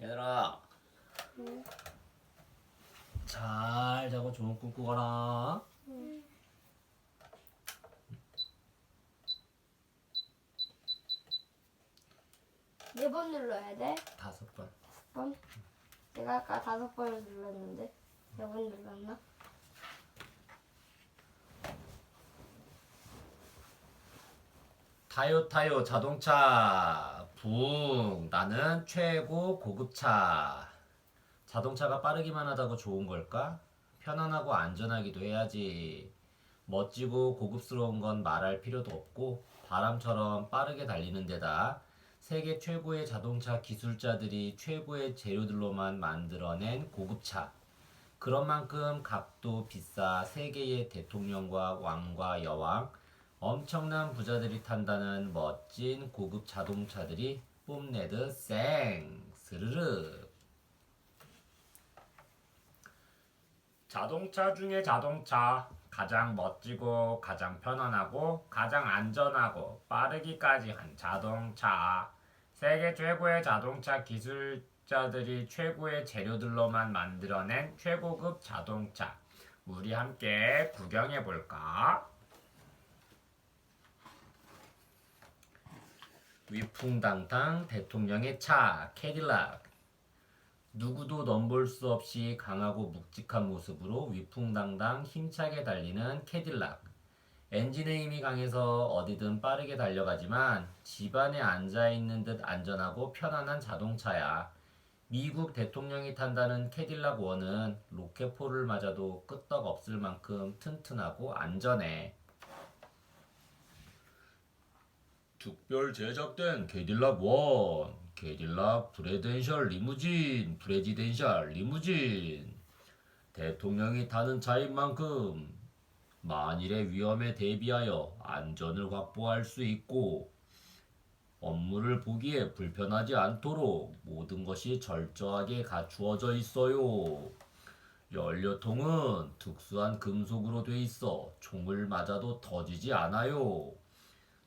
얘들아, 응. 잘 자고 좋은 꿈 꾸거라. 응. 네 번 눌러야 돼? 5번. 번? 내가 아까 5번을 눌렀는데 4번 눌렀나? 타요 타요 자동차. 붕. 나는 최고 고급차. 자동차가 빠르기만 하다고 좋은 걸까? 편안하고 안전하기도 해야지. 멋지고 고급스러운 건 말할 필요도 없고 바람처럼 빠르게 달리는 데다 세계 최고의 자동차 기술자들이 최고의 재료들로만 만들어낸 고급차. 그런 만큼 값도 비싸 세계의 대통령과 왕과 여왕, 엄청난 부자들이 탄다는 멋진 고급 자동차들이 뽐내듯 쌩 스르르. 자동차 중에 자동차. 가장 멋지고 가장 편안하고 가장 안전하고 빠르기까지 한 자동차. 세계 최고의 자동차 기술자들이 최고의 재료들로만 만들어낸 최고급 자동차. 우리 함께 구경해 볼까? 위풍당당 대통령의 차 캐딜락. 누구도 넘볼 수 없이 강하고 묵직한 모습으로 위풍당당 힘차게 달리는 캐딜락. 엔진의 힘이 강해서 어디든 빠르게 달려가지만 집안에 앉아있는 듯 안전하고 편안한 자동차야. 미국 대통령이 탄다는 캐딜락 원은 로켓포를 맞아도 끄떡없을 만큼 튼튼하고 안전해. 특별 제작된 캐딜락 원, 캐딜락 프레지덴셜 리무진. 대통령이 타는 차인 만큼 만일의 위험에 대비하여 안전을 확보할 수 있고 업무를 보기에 불편하지 않도록 모든 것이 철저하게 갖추어져 있어요. 연료통은 특수한 금속으로 돼 있어 총을 맞아도 터지지 않아요.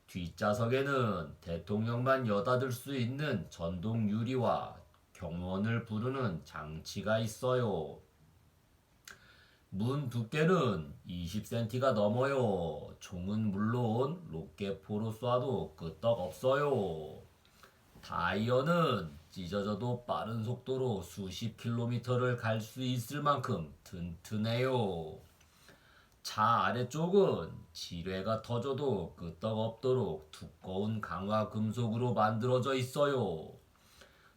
뒷좌석에는 대통령만 여닫을 수 있는 전동 유리와 경호원을 부르는 장치가 있어요. 문 두께는 20cm가 넘어요. 총은 물론 로켓포로 쏴도 끄떡없어요. 타이어는 찢어져도 빠른 속도로 수십 킬로미터를 갈 수 있을 만큼 튼튼해요. 차 아래쪽은 지뢰가 터져도 끄떡없도록 두꺼운 강화 금속으로 만들어져 있어요.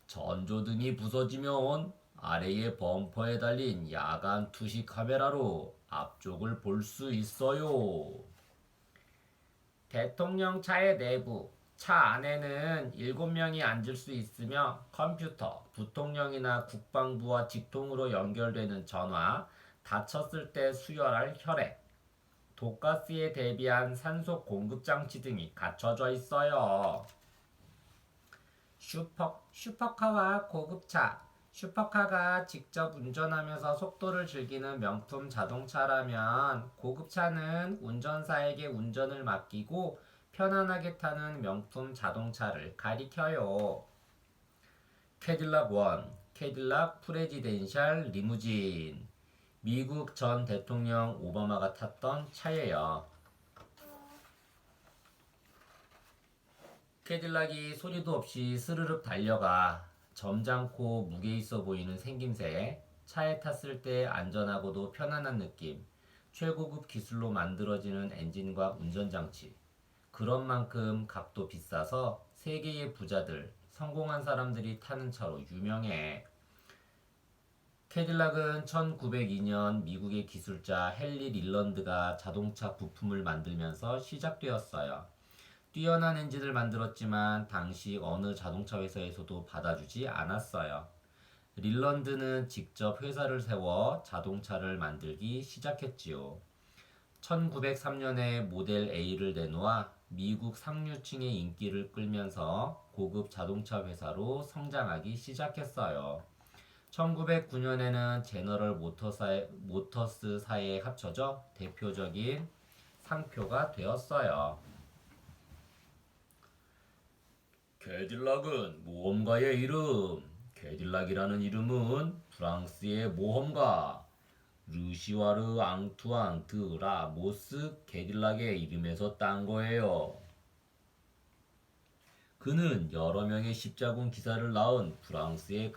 전조등이 부서지면 아래의 범퍼에 달린 야간 투시 카메라로 앞쪽을 볼 수 있어요. 대통령 차의 내부. 차 안에는 7명이 앉을 수 있으며 컴퓨터, 부통령이나 국방부와 직통으로 연결되는 전화, 다쳤을 때 수혈할 혈액, 독가스에 대비한 산소 공급 장치 등이 갖춰져 있어요. 슈퍼카와 고급차. 슈퍼카가 직접 운전하면서 속도를 즐기는 명품 자동차라면 고급차는 운전사에게 운전을 맡기고 편안하게 타는 명품 자동차를 가리켜요. 캐딜락 원, 캐딜락 프레지덴셜 리무진. 미국 전 대통령 오바마가 탔던 차예요. 캐딜락이 소리도 없이 스르륵 달려가 점잖고 무게 있어 보이는 생김새, 차에 탔을 때 안전하고도 편안한 느낌, 최고급 기술로 만들어지는 엔진과 운전장치. 그런 만큼 값도 비싸서 세계의 부자들, 성공한 사람들이 타는 차로 유명해. 캐딜락은 1902년 미국의 기술자 헨리 릴런드가 자동차 부품을 만들면서 시작되었어요. 뛰어난 엔진을 만들었지만 당시 어느 자동차 회사에서도 받아주지 않았어요. 릴런드는 직접 회사를 세워 자동차를 만들기 시작했지요. 1903년에 모델 A를 내놓아 미국 상류층의 인기를 끌면서 고급 자동차 회사로 성장하기 시작했어요. 1909년에는 제너럴 모터스사에 합쳐져 대표적인 상표가 되었어요. 캐딜락은 모험가의 이름. 캐딜락이라는 이름은 프랑스의 모험가 르시와르 앙투안 드 라모스 캐딜락의 이름에서 딴 거예요. 그는 여러 명의 십자군 기사를 낳은 프랑스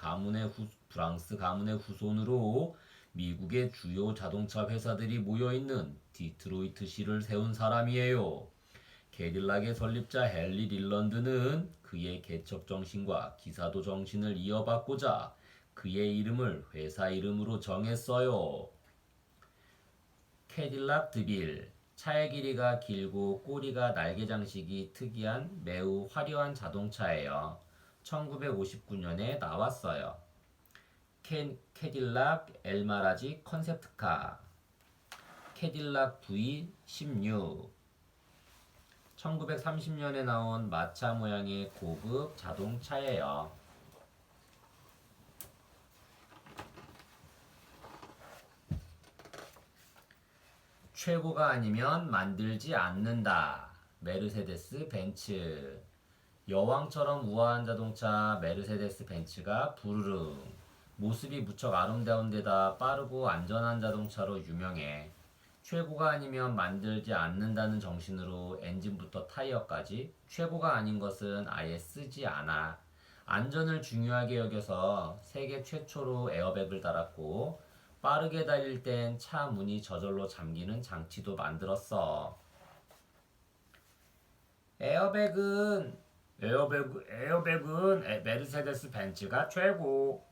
가문의 후손으로 미국의 주요 자동차 회사들이 모여있는 디트로이트시를 세운 사람이에요. 캐딜락의 설립자 헨리 릴런드는 그의 개척 정신과 기사도 정신을 이어받고자 그의 이름을 회사 이름으로 정했어요. 캐딜락 드빌, 차의 길이가 길고 꼬리가 날개 장식이 특이한 매우 화려한 자동차예요. 1959년에 나왔어요. 캐딜락 엘마라지 컨셉트카, 캐딜락 V16, 1930년에 나온 마차 모양의 고급 자동차예요. 최고가 아니면 만들지 않는다. 메르세데스 벤츠. 여왕처럼 우아한 자동차 메르세데스 벤츠가 부르릉. 모습이 무척 아름다운 데다 빠르고 안전한 자동차로 유명해. 최고가 아니면 만들지 않는다는 정신으로 엔진부터 타이어까지 최고가 아닌 것은 아예 쓰지 않아. 안전을 중요하게 여겨서 세계 최초로 에어백을 달았고 빠르게 달릴 땐 차 문이 저절로 잠기는 장치도 만들었어. 에어백은 메르세데스 벤츠가 최고.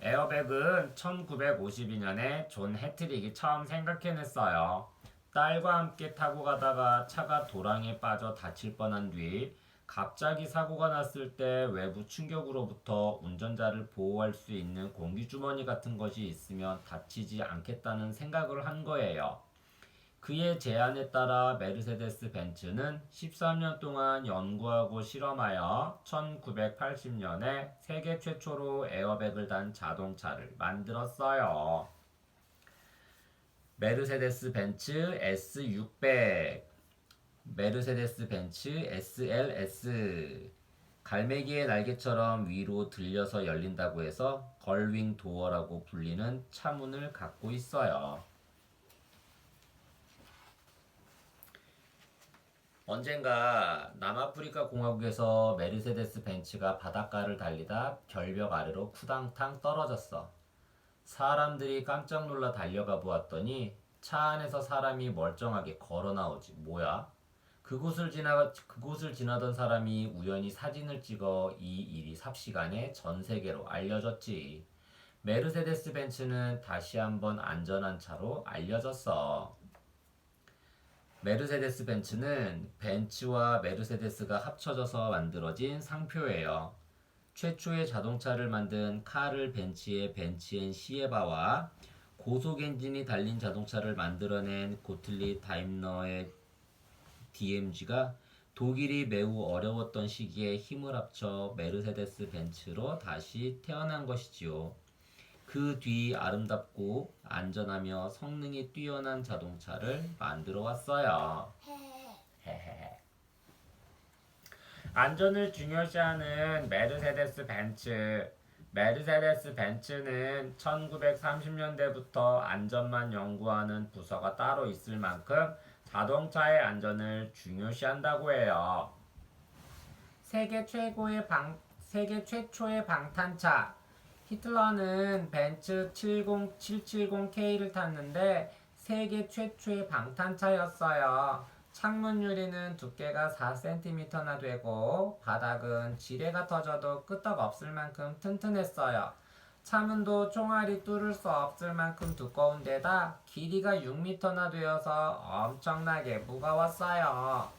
에어백은 1952년에 존 해트릭이 처음 생각해냈어요. 딸과 함께 타고 가다가 차가 도랑에 빠져 다칠 뻔한 뒤 갑자기 사고가 났을 때 외부 충격으로부터 운전자를 보호할 수 있는 공기주머니 같은 것이 있으면 다치지 않겠다는 생각을 한 거예요. 그의 제안에 따라 메르세데스 벤츠는 13년 동안 연구하고 실험하여 1980년에 세계 최초로 에어백을 단 자동차를 만들었어요. 메르세데스 벤츠 S600, 메르세데스 벤츠 SLS, 갈매기의 날개처럼 위로 들려서 열린다고 해서 걸윙 도어라고 불리는 차문을 갖고 있어요. 언젠가 남아프리카 공화국에서 메르세데스 벤츠가 바닷가를 달리다 결벽 아래로 쿠당탕 떨어졌어. 사람들이 깜짝 놀라 달려가 보았더니 차 안에서 사람이 멀쩡하게 걸어 나오지. 뭐야? 그곳을 지나던 사람이 우연히 사진을 찍어 이 일이 삽시간에 전 세계로 알려졌지. 메르세데스 벤츠는 다시 한번 안전한 차로 알려졌어. 메르세데스 벤츠는 벤츠와 메르세데스가 합쳐져서 만들어진 상표예요. 최초의 자동차를 만든 카를 벤츠의 벤츠앤 시에바와 고속 엔진이 달린 자동차를 만들어낸 고틀리 다임러의 DMG가 독일이 매우 어려웠던 시기에 힘을 합쳐 메르세데스 벤츠로 다시 태어난 것이지요. 그 뒤 아름답고 안전하며 성능이 뛰어난 자동차를 만들어 왔어요. 안전을 중요시하는 메르세데스 벤츠. 메르세데스 벤츠는 1930년대부터 안전만 연구하는 부서가 따로 있을 만큼 자동차의 안전을 중요시한다고 해요. 세계 최초의 방탄차. 히틀러는 벤츠 770K를 탔는데 세계 최초의 방탄차였어요. 창문 유리는 두께가 4cm나 되고 바닥은 지뢰가 터져도 끄떡없을 만큼 튼튼했어요. 차문도 총알이 뚫을 수 없을 만큼 두꺼운 데다 길이가 6m나 되어서 엄청나게 무거웠어요.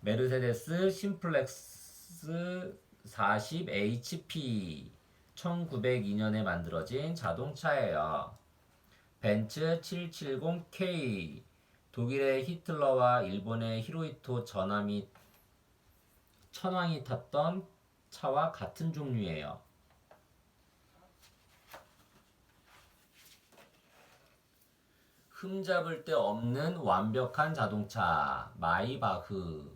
메르세데스 심플렉스 40HP 1902년에 만들어진 자동차예요. 벤츠 770K 독일의 히틀러와 일본의 히로히토 천황이 탔던 차와 같은 종류예요. 흠잡을 데 없는 완벽한 자동차 마이바흐.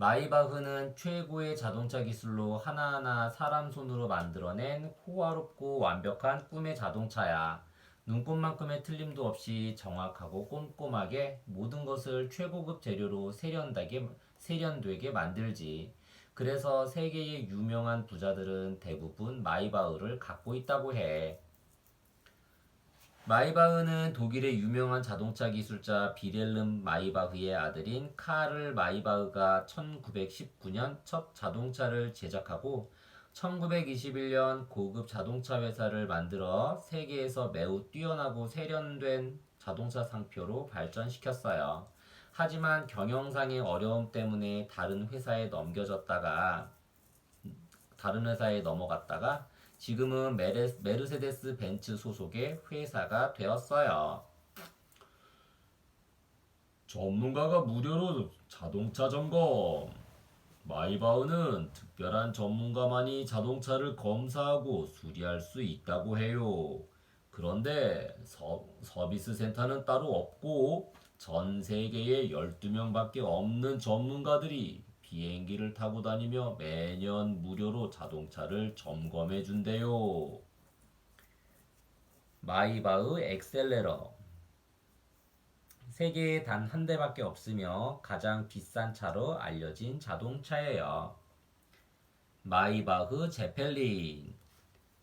마이바흐는 최고의 자동차 기술로 하나하나 사람 손으로 만들어낸 호화롭고 완벽한 꿈의 자동차야. 눈꽃만큼의 틀림도 없이 정확하고 꼼꼼하게 모든 것을 최고급 재료로 세련되게 만들지. 그래서 세계의 유명한 부자들은 대부분 마이바흐를 갖고 있다고 해. 마이바흐는 독일의 유명한 자동차 기술자 비렐름 마이바흐의 아들인 카를 마이바흐가 1919년 첫 자동차를 제작하고 1921년 고급 자동차 회사를 만들어 세계에서 매우 뛰어나고 세련된 자동차 상표로 발전시켰어요. 하지만 경영상의 어려움 때문에 다른 회사에 넘어갔다가 지금은 메르세데스 벤츠 소속의 회사가 되었어요. 전문가가 무료로 자동차 점검. 마이바흐는 특별한 전문가만이 자동차를 검사하고 수리할 수 있다고 해요. 그런데 서비스 센터는 따로 없고 전 세계에 12명밖에 없는 전문가들이 비행기를 타고 다니며 매년 무료로 자동차를 점검해 준대요. 마이바흐 엑셀레러. 세계에 단 한 대밖에 없으며 가장 비싼 차로 알려진 자동차예요. 마이바흐 제펠린.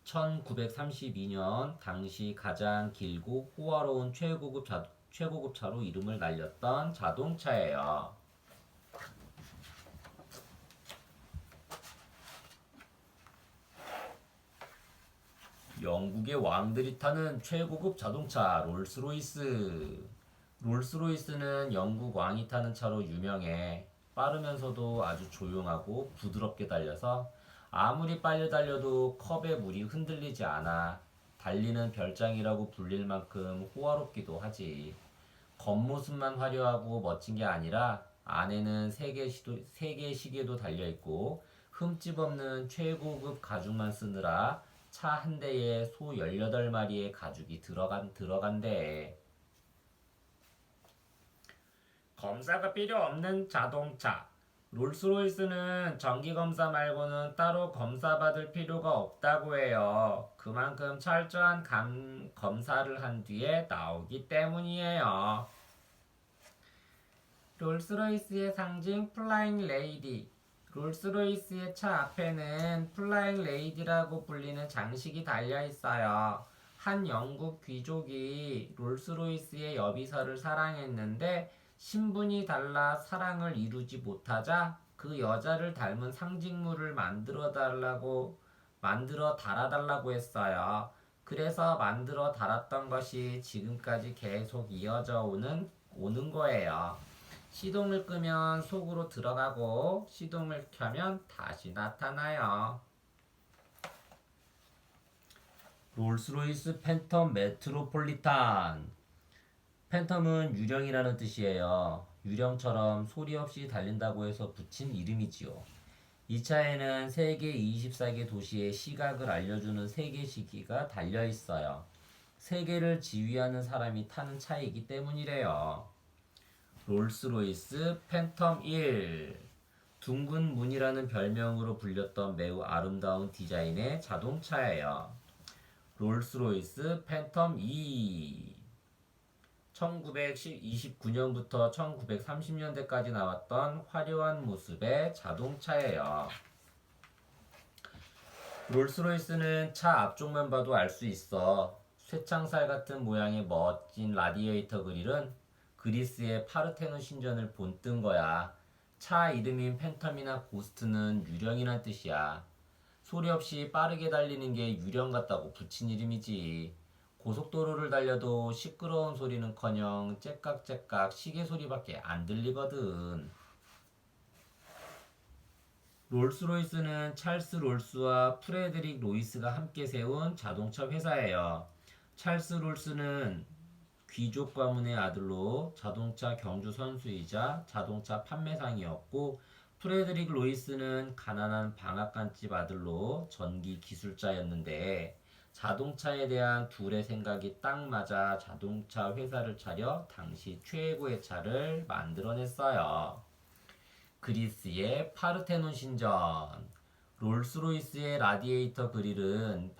1932년 당시 가장 길고 호화로운 최고급 차로 이름을 날렸던 자동차예요. 영국의 왕들이 타는 최고급 자동차 롤스로이스. 롤스로이스는 영국 왕이 타는 차로 유명해. 빠르면서도 아주 조용하고 부드럽게 달려서 아무리 빨리 달려도 컵에 물이 흔들리지 않아. 달리는 별장이라고 불릴 만큼 호화롭기도 하지. 겉모습만 화려하고 멋진 게 아니라 안에는 세계 시계도 달려있고 흠집 없는 최고급 가죽만 쓰느라 차 한 대에 소 18마리의 가죽이 들어간대. 검사가 필요 없는 자동차. 롤스로이스는 정기검사 말고는 따로 검사받을 필요가 없다고 해요. 그만큼 철저한 검사를 한 뒤에 나오기 때문이에요. 롤스로이스의 상징 플라잉 레이디. 롤스로이스의 차 앞에는 플라잉 레이디라고 불리는 장식이 달려 있어요. 한 영국 귀족이 롤스로이스의 여비서를 사랑했는데 신분이 달라 사랑을 이루지 못하자 그 여자를 닮은 상징물을 만들어 달아달라고 했어요. 그래서 만들어 달았던 것이 지금까지 계속 오는 거예요. 시동을 끄면 속으로 들어가고 시동을 켜면 다시 나타나요. 롤스로이스 팬텀 메트로폴리탄. 팬텀은 유령이라는 뜻이에요. 유령처럼 소리 없이 달린다고 해서 붙인 이름이지요. 이 차에는 세계 24개 도시의 시각을 알려주는 세계시기가 달려있어요. 세계를 지휘하는 사람이 타는 차이기 때문이래요. 롤스로이스 팬텀 1. 둥근 문이라는 별명으로 불렸던 매우 아름다운 디자인의 자동차예요. 롤스로이스 팬텀 2. 1929년부터 1930년대까지 나왔던 화려한 모습의 자동차예요. 롤스로이스는 차 앞쪽만 봐도 알 수 있어. 쇠창살 같은 모양의 멋진 라디에이터 그릴은 그리스의 파르테논 신전을 본뜬 거야. 차 이름인 팬텀이나 고스트는 유령이란 뜻이야. 소리 없이 빠르게 달리는 게 유령 같다고 붙인 이름이지. 고속도로를 달려도 시끄러운 소리는커녕 째깍째깍 시계 소리밖에 안 들리거든. 롤스로이스는 찰스 롤스와 프레드릭 로이스가 함께 세운 자동차 회사예요. 찰스 롤스는 귀족 가문의 아들로 자동차 경주 선수이자 자동차 판매상이었고, 프레드릭 로이스는 가난한 방앗간집 아들로 전기 기술자였는데 자동차에 대한 둘의 생각이 딱 맞아 자동차 회사를 차려 당시 최고의 차를 만들어냈어요. 그리스의 파르테논 신전. 롤스로이스의 라디에이터 그릴은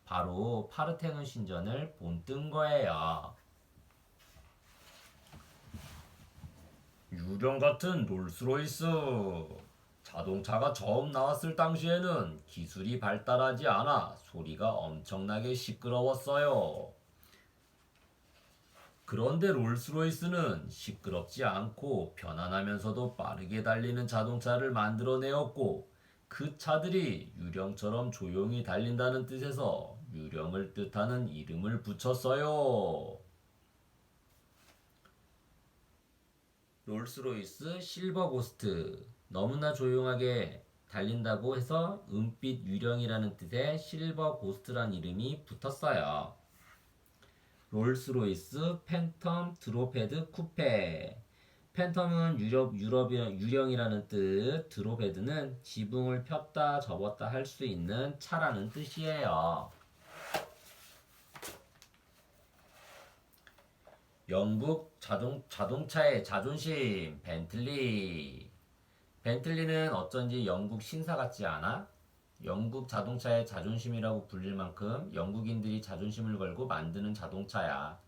바로 파르테논 신전을 본뜬 거예요. 유령 같은 롤스로이스. 자동차가 처음 나왔을 당시에는 기술이 발달하지 않아 소리가 엄청나게 시끄러웠어요. 그런데 롤스로이스는 시끄럽지 않고 편안하면서도 빠르게 달리는 자동차를 만들어내었고, 그 차들이 유령처럼 조용히 달린다는 뜻에서 유령을 뜻하는 이름을 붙였어요. 롤스로이스 실버 고스트. 너무나 조용하게 달린다고 해서 은빛 유령이라는 뜻의 실버 고스트란 이름이 붙었어요. 롤스로이스 팬텀 드롭헤드 쿠페. 팬텀은 유령이라는 뜻, 드롭헤드는 지붕을 폈다 접었다 할 수 있는 차라는 뜻이에요. 영국 자동차의 자존심, 벤틀리. 벤틀리는 어쩐지 영국 신사 같지 않아? 영국 자동차의 자존심이라고 불릴 만큼 영국인들이 자존심을 걸고 만드는 자동차야.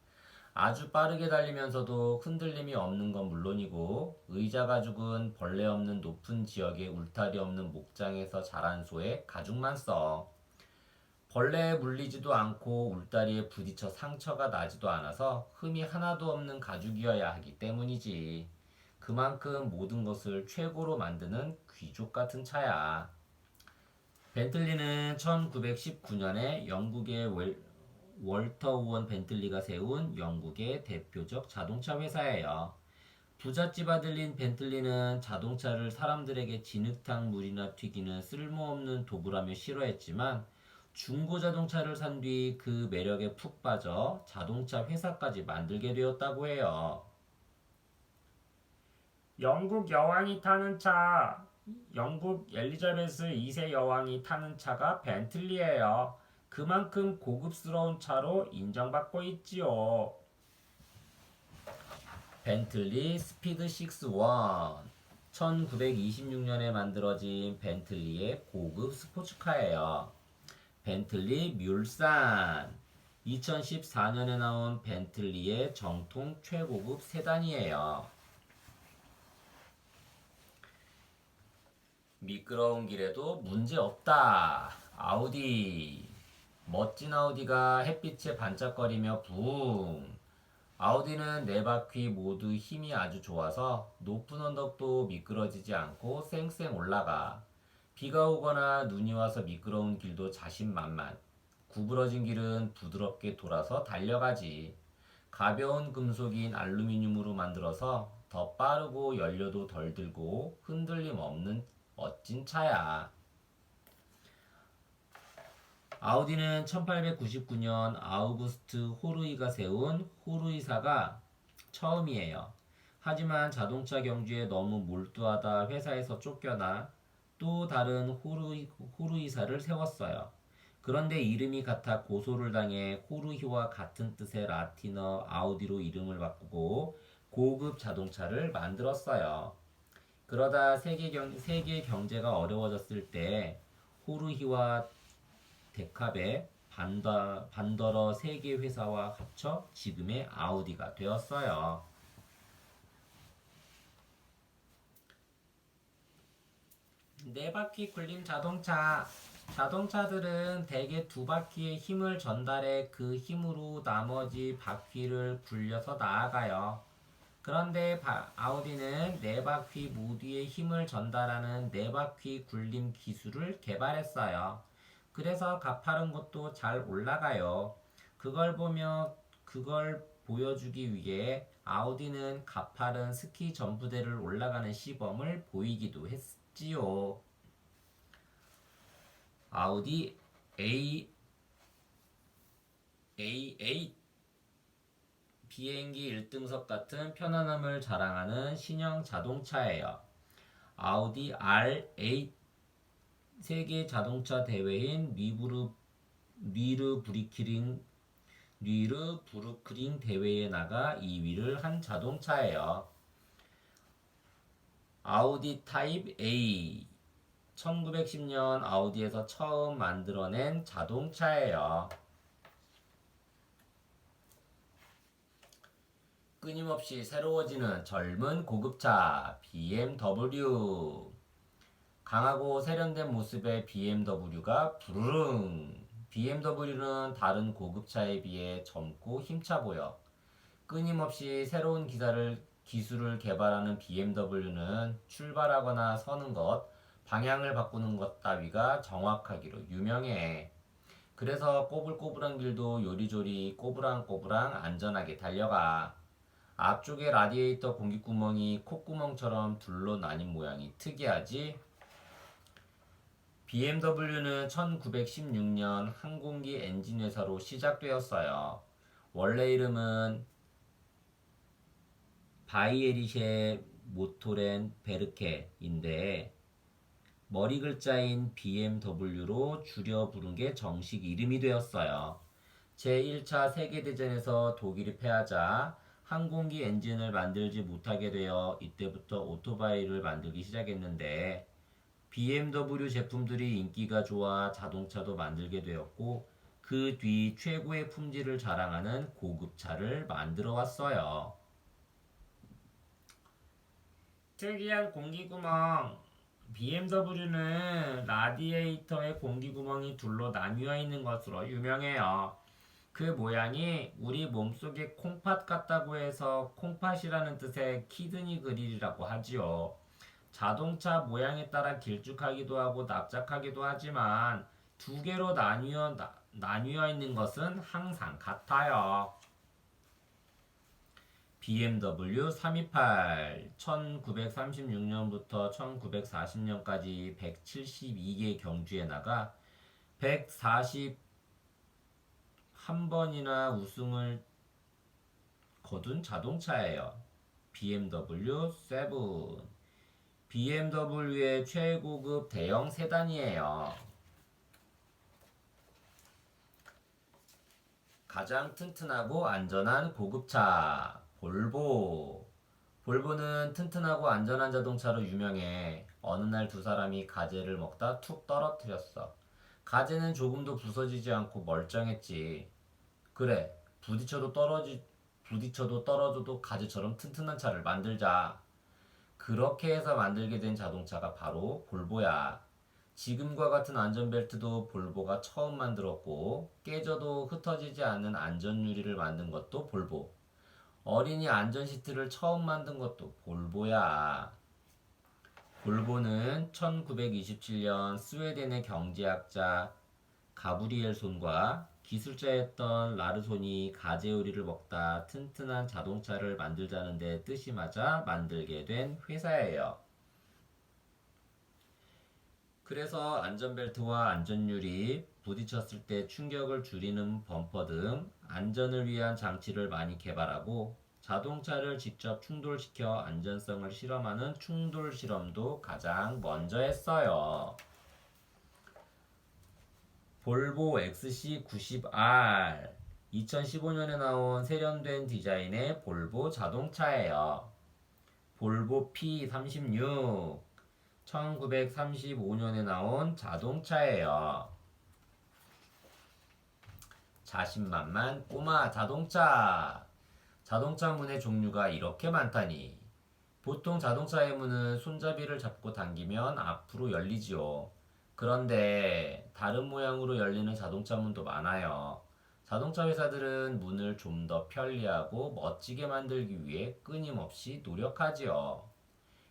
아주 빠르게 달리면서도 흔들림이 없는 건 물론이고, 의자 가죽은 벌레 없는 높은 지역의 울타리 없는 목장에서 자란 소에 가죽만 써. 벌레에 물리지도 않고 울다리에 부딪혀 상처가 나지도 않아서 흠이 하나도 없는 가죽이어야 하기 때문이지. 그만큼 모든 것을 최고로 만드는 귀족 같은 차야. 벤틀리는 1919년에 영국의 월터 우원 벤틀리가 세운 영국의 대표적 자동차 회사예요. 부잣집 아들린 벤틀리는 자동차를 사람들에게 진흙탕 물이나 튀기는 쓸모없는 도구라며 싫어했지만, 중고 자동차를 산 뒤 그 매력에 푹 빠져 자동차 회사까지 만들게 되었다고 해요. 영국 여왕이 타는 차. 영국 엘리자베스 2세 여왕이 타는 차가 벤틀리예요. 그만큼 고급스러운 차로 인정받고 있지요. 벤틀리 스피드 61. 1926년에 만들어진 벤틀리의 고급 스포츠카예요. 벤틀리 뮬산. 2014년에 나온 벤틀리의 정통 최고급 세단이에요. 미끄러운 길에도 문제 없다. 아우디. 멋진 아우디가 햇빛에 반짝거리며 붕. 아우디는 네 바퀴 모두 힘이 아주 좋아서 높은 언덕도 미끄러지지 않고 쌩쌩 올라가. 비가 오거나 눈이 와서 미끄러운 길도 자신만만. 구부러진 길은 부드럽게 돌아서 달려가지. 가벼운 금속인 알루미늄으로 만들어서 더 빠르고 연료도 덜 들고 흔들림 없는 멋진 차야. 아우디는 1899년 아우구스트 호르이가 세운 호르이사가 처음이에요. 하지만 자동차 경주에 너무 몰두하다 회사에서 쫓겨나 또 다른 호르이사를 세웠어요. 그런데 이름이 같아 고소를 당해 호르히와 같은 뜻의 라틴어 아우디로 이름을 바꾸고 고급 자동차를 만들었어요. 그러다 세계 경제가 어려워졌을 때 호르히와 데캅의 반더러 세계 회사와 합쳐 지금의 아우디가 되었어요. 네 바퀴 굴림 자동차. 자동차들은 대개 두 바퀴의 힘을 전달해 그 힘으로 나머지 바퀴를 굴려서 나아가요. 그런데 아우디는 네 바퀴 모두의 힘을 전달하는 네 바퀴 굴림 기술을 개발했어요. 그래서 가파른 곳도 잘 올라가요. 그걸 보여주기 위해 아우디는 가파른 스키 전부대를 올라가는 시범을 보이기도 했지요. 아우디 A8 비행기 1등석 같은 편안함을 자랑하는 신형 자동차예요. 아우디 R8 세계 자동차 대회인 뉘르부르크링 대회에 나가 2위를 한 자동차예요. 아우디 타입 A. 1910년 아우디에서 처음 만들어낸 자동차예요. 끊임없이 새로워지는 젊은 고급차 BMW. 강하고 세련된 모습의 BMW가 부르릉. BMW는 다른 고급차에 비해 젊고 힘차 보여. 끊임없이 새로운 기술을 개발하는 BMW는 출발하거나 서는 것, 방향을 바꾸는 것 따위가 정확하기로 유명해. 그래서 꼬불꼬불한 길도 요리조리 꼬부랑꼬부랑 안전하게 달려가. 앞쪽에 라디에이터 공기구멍이 콧구멍처럼 둘로 나뉜 모양이 특이하지? BMW는 1916년 항공기 엔진 회사로 시작되었어요. 원래 이름은 바이에리셰 모토렌 베르케인데 머리 글자인 BMW로 줄여 부른 게 정식 이름이 되었어요. 제1차 세계대전에서 독일이 패하자 항공기 엔진을 만들지 못하게 되어 이때부터 오토바이를 만들기 시작했는데 BMW 제품들이 인기가 좋아 자동차도 만들게 되었고 그 뒤 최고의 품질을 자랑하는 고급차를 만들어 왔어요. 특이한 공기구멍. BMW는 라디에이터의 공기구멍이 둘로 나뉘어 있는 것으로 유명해요. 그 모양이 우리 몸속의 콩팥 같다고 해서 콩팥이라는 뜻의 키드니 그릴이라고 하지요. 자동차 모양에 따라 길쭉하기도 하고 납작하기도 하지만 두 개로 나뉘어 있는 것은 항상 같아요. BMW 328 1936년부터 1940년까지 172개 경주에 나가 141번이나 우승을 거둔 자동차예요. BMW 7 BMW의 최고급 대형 세단이에요. 가장 튼튼하고 안전한 고급차 볼보. 볼보는 튼튼하고 안전한 자동차로 유명해. 어느 날 두 사람이 가재를 먹다 툭 떨어뜨렸어. 가재는 조금도 부서지지 않고 멀쩡했지. 그래, 부딪혀도 떨어져도 가재처럼 튼튼한 차를 만들자. 그렇게 해서 만들게 된 자동차가 바로 볼보야. 지금과 같은 안전벨트도 볼보가 처음 만들었고 깨져도 흩어지지 않는 안전유리를 만든 것도 볼보. 어린이 안전시트를 처음 만든 것도 볼보야. 볼보는 1927년 스웨덴의 경제학자 가브리엘손과 기술자였던 라르손이 가재 요리를 먹다 튼튼한 자동차를 만들자는 데 뜻이 맞아 만들게 된 회사예요. 그래서 안전벨트와 안전유리, 부딪혔을 때 충격을 줄이는 범퍼 등 안전을 위한 장치를 많이 개발하고 자동차를 직접 충돌시켜 안전성을 실험하는 충돌 실험도 가장 먼저 했어요. 볼보 XC90R 2015년에 나온 세련된 디자인의 볼보 자동차예요. 볼보 P36 1935년에 나온 자동차예요. 자신만만 꼬마 자동차. 자동차 문의 종류가 이렇게 많다니. 보통 자동차의 문은 손잡이를 잡고 당기면 앞으로 열리지요. 그런데 다른 모양으로 열리는 자동차 문도 많아요. 자동차 회사들은 문을 좀 더 편리하고 멋지게 만들기 위해 끊임없이 노력하지요.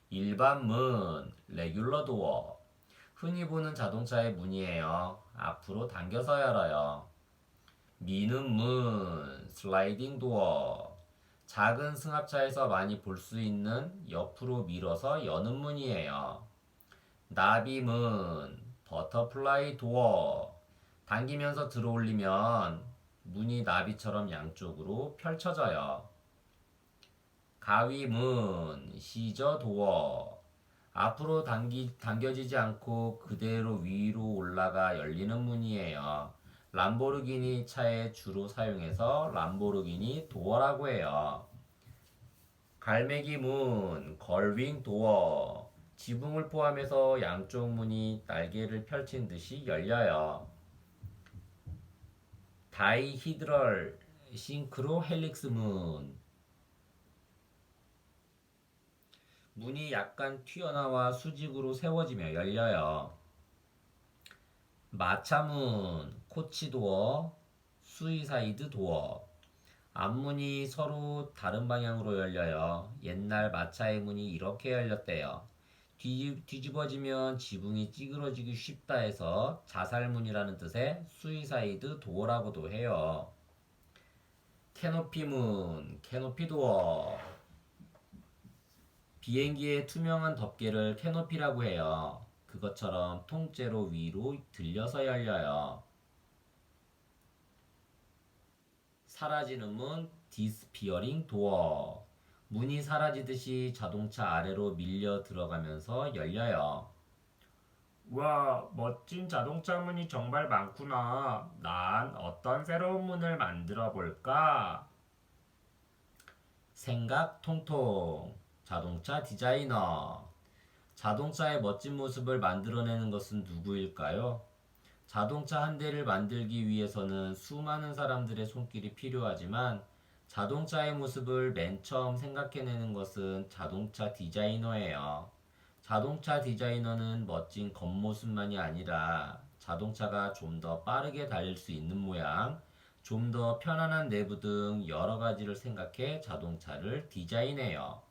일반 문, 레귤러 도어. 흔히 보는 자동차의 문이에요. 앞으로 당겨서 열어요. 미는 문, 슬라이딩 도어. 작은 승합차에서 많이 볼 수 있는 옆으로 밀어서 여는 문이에요. 나비문, 버터플라이 도어. 당기면서 들어올리면 문이 나비처럼 양쪽으로 펼쳐져요. 가위문, 시저 도어. 앞으로 당겨지지 않고 그대로 위로 올라가 열리는 문이에요. 람보르기니 차에 주로 사용해서 람보르기니 도어라고 해요. 갈매기 문, 걸윙 도어. 지붕을 포함해서 양쪽 문이 날개를 펼친 듯이 열려요. 다이히드럴 싱크로 헬릭스 문. 문이 약간 튀어나와 수직으로 세워지며 열려요. 마차문, 코치도어, 수이사이드 도어. 앞문이 서로 다른 방향으로 열려요. 옛날 마차의 문이 이렇게 열렸대요. 뒤집어지면 지붕이 찌그러지기 쉽다 해서 자살문이라는 뜻의 수이사이드 도어라고도 해요. 캐노피문, 캐노피도어. 비행기의 투명한 덮개를 캐노피라고 해요. 그것처럼 통째로 위로 들려서 열려요. 사라지는 문, 디스피어링 도어. 문이 사라지듯이 자동차 아래로 밀려 들어가면서 열려요. 와, 멋진 자동차 문이 정말 많구나. 난 어떤 새로운 문을 만들어 볼까? 생각 통통. 자동차 디자이너. 자동차의 멋진 모습을 만들어내는 것은 누구일까요? 자동차 한 대를 만들기 위해서는 수많은 사람들의 손길이 필요하지만 자동차의 모습을 맨 처음 생각해내는 것은 자동차 디자이너예요. 자동차 디자이너는 멋진 겉모습만이 아니라 자동차가 좀 더 빠르게 달릴 수 있는 모양, 좀 더 편안한 내부 등 여러 가지를 생각해 자동차를 디자인해요.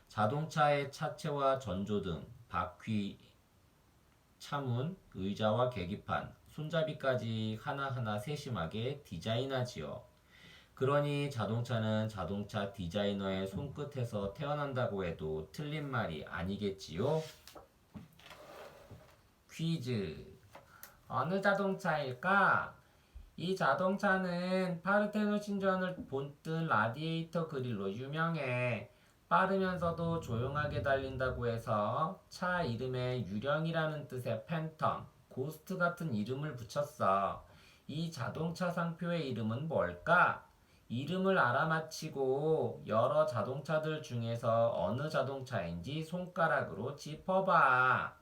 자동차의 차체와 전조등, 바퀴, 차문, 의자와 계기판, 손잡이까지 하나하나 세심하게 디자인하지요. 그러니 자동차는 자동차 디자이너의 손끝에서 태어난다고 해도 틀린 말이 아니겠지요? 퀴즈. 어느 자동차일까? 이 자동차는 파르테논 신전을 본뜬 라디에이터 그릴로 유명해. 빠르면서도 조용하게 달린다고 해서 차 이름에 유령이라는 뜻의 팬텀, 고스트 같은 이름을 붙였어. 이 자동차 상표의 이름은 뭘까? 이름을 알아맞히고 여러 자동차들 중에서 어느 자동차인지 손가락으로 짚어봐.